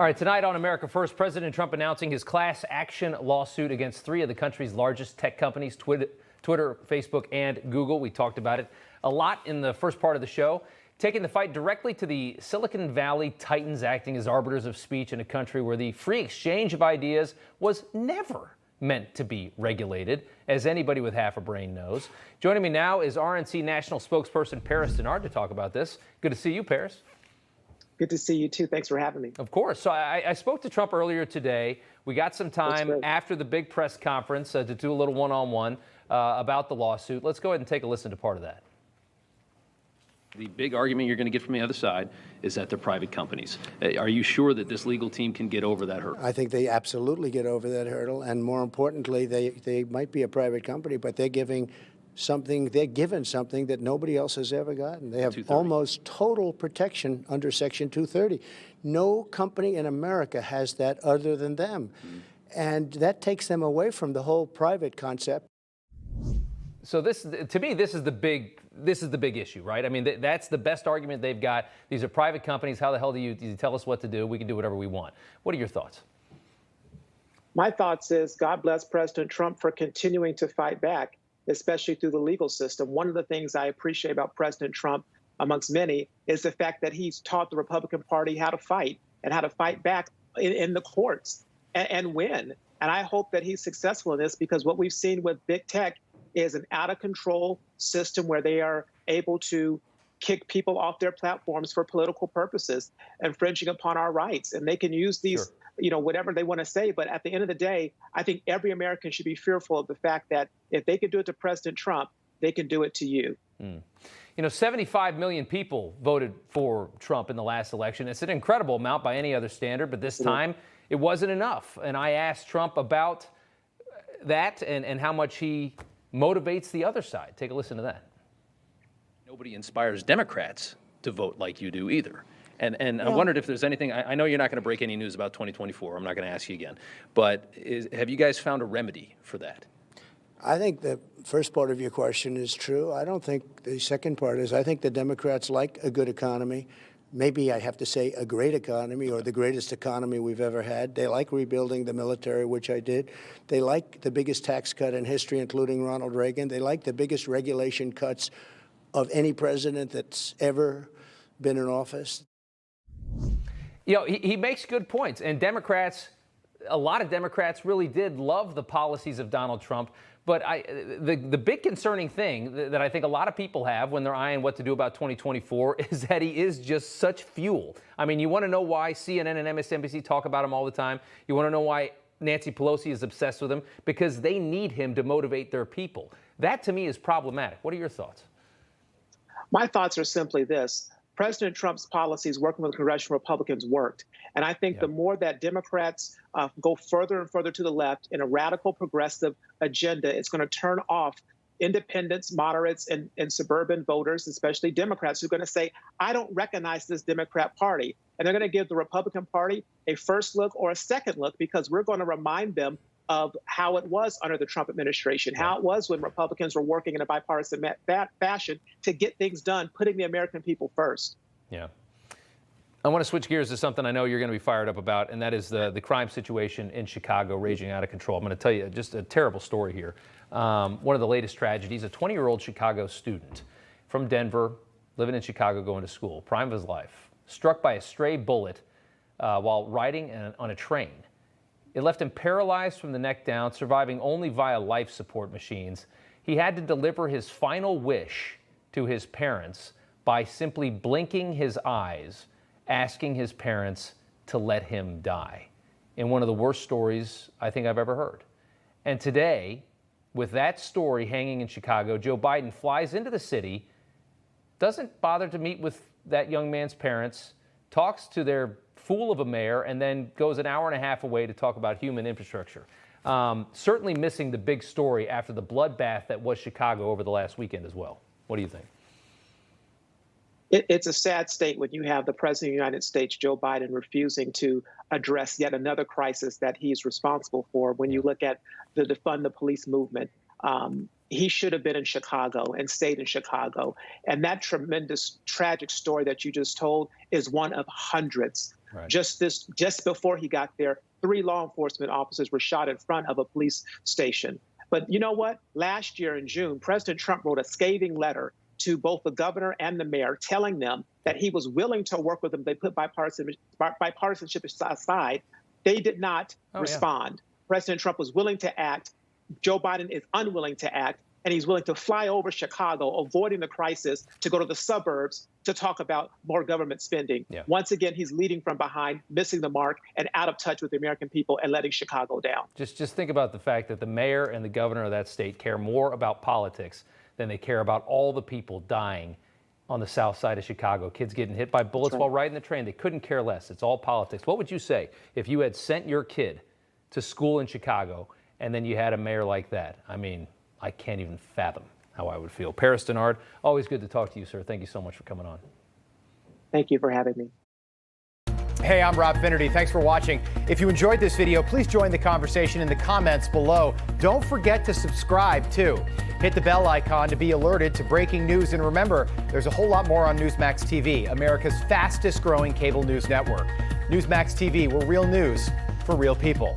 All right, tonight on America First, President Trump announcing his class action lawsuit against three of the country's largest tech companies, Twitter, Facebook, and Google. We talked about it a lot in the first part of the show. Taking the fight directly to the Silicon Valley titans acting as arbiters of speech in a country where the free exchange of ideas was never meant to be regulated, as anybody with half a brain knows. Joining me now is RNC National Spokesperson Paris Dennard to talk about this. Good to see you, Paris. Good to see you, too. Thanks for having me. Of course. So I spoke to Trump earlier today. We got some time after the big press conference to do a little one-on-one about the lawsuit. Let's go ahead and take a listen to part of that. The big argument you're going to get from the other side is that they're private companies. Are you sure that this legal team can get over that hurdle? I think they absolutely get over that hurdle. And more importantly, they might be a private company, but they're given something that nobody else has ever gotten. They have almost total protection under Section 230. No company in America has that other than them. And that takes them away from the whole private concept. So this, to me, this is the big issue, right? I mean, that's the best argument they've got. These are private companies. How the hell do you tell us what to do? We can do whatever we want. What are your thoughts? My thoughts is God bless President Trump for continuing to fight back, especially through the legal system. One of the things I appreciate about President Trump, amongst many, is the fact that he's taught the Republican Party how to fight and how to fight back in the courts and win. And I hope that he's successful in this, because what we've seen with big tech is an out-of-control system where they are able to kick people off their platforms for political purposes, infringing upon our rights. And they can use these, whatever they want to say. But at the end of the day, I think every American should be fearful of the fact that if they can do it to President Trump, they can do it to you. 75 million people voted for Trump in the last election. It's an incredible amount by any other standard, but this time it wasn't enough. And I asked Trump about that and how much he motivates the other side. Take a listen to that. Nobody inspires Democrats to vote like you do either. And I wondered if there's anything, I know you're not going to break any news about 2024. I'm not going to ask you again. But have you guys found a remedy for that? I think the first part of your question is true. I don't think the second part is. I think the Democrats like a good economy. Maybe I have to say a great economy, or the greatest economy we've ever had. They like rebuilding the military, which I did. They like the biggest tax cut in history, including Ronald Reagan. They like the biggest regulation cuts of any president that's ever been in office. You know, he makes good points. And Democrats, a lot of Democrats really did love the policies of Donald Trump. But the big concerning thing that I think a lot of people have when they're eyeing what to do about 2024 is that he is just such fuel. I mean, you want to know why CNN and MSNBC talk about him all the time? You want to know why Nancy Pelosi is obsessed with him? Because they need him to motivate their people. That, to me, is problematic. What are your thoughts? My thoughts are simply this. President Trump's policies working with congressional Republicans worked. And I think the more that Democrats go further and further to the left in a radical progressive agenda, it's going to turn off independents, moderates, and suburban voters, especially Democrats, who are going to say, I don't recognize this Democrat Party. And they're going to give the Republican Party a first look or a second look, because we're going to remind them of how it was under the Trump administration, how it was when Republicans were working in a bipartisan fashion to get things done, putting the American people first. Yeah. I want to switch gears to something I know you're going to be fired up about, and that is the crime situation in Chicago raging out of control. I'm going to tell you just a terrible story here. One of the latest tragedies, a 20-year-old Chicago student from Denver, living in Chicago, going to school, prime of his life, struck by a stray bullet while riding on a train. It left him paralyzed from the neck down, surviving only via life support machines. He had to deliver his final wish to his parents by simply blinking his eyes, asking his parents to let him die. In one of the worst stories I think I've ever heard. And today, with that story hanging in Chicago, Joe Biden flies into the city, doesn't bother to meet with that young man's parents, talks to their fool of a mayor, and then goes an hour and a half away to talk about human infrastructure. Certainly missing the big story after the bloodbath that was Chicago over the last weekend as well. What do you think? It's a sad state when you have the President of the United States, Joe Biden, refusing to address yet another crisis that he's responsible for. When you look at the defund the police movement, he should have been in Chicago and stayed in Chicago. And that tremendous, tragic story that you just told is one of hundreds. Right. Just before he got there, 3 law enforcement officers were shot in front of a police station. But you know what? Last year in June, President Trump wrote a scathing letter to both the governor and the mayor, telling them that he was willing to work with them. They put bipartisanship aside. They did not respond. President Trump was willing to act. Joe Biden is unwilling to act, and he's willing to fly over Chicago, avoiding the crisis, to go to the suburbs to talk about more government spending. Yeah. Once again, he's leading from behind, missing the mark, and out of touch with the American people and letting Chicago down. Just think about the fact that the mayor and the governor of that state care more about politics than they care about all the people dying on the south side of Chicago, kids getting hit by bullets while riding the train. They couldn't care less. It's all politics. What would you say if you had sent your kid to school in Chicago and then you had a mayor like that? I mean, I can't even fathom how I would feel. Paris Dennard, always good to talk to you, sir. Thank you so much for coming on. Thank you for having me. Hey, I'm Rob Finnerty. Thanks for watching. If you enjoyed this video, please join the conversation in the comments below. Don't forget to subscribe, too. Hit the bell icon to be alerted to breaking news. And remember, there's a whole lot more on Newsmax TV, America's fastest growing cable news network. Newsmax TV, we're real news for real people.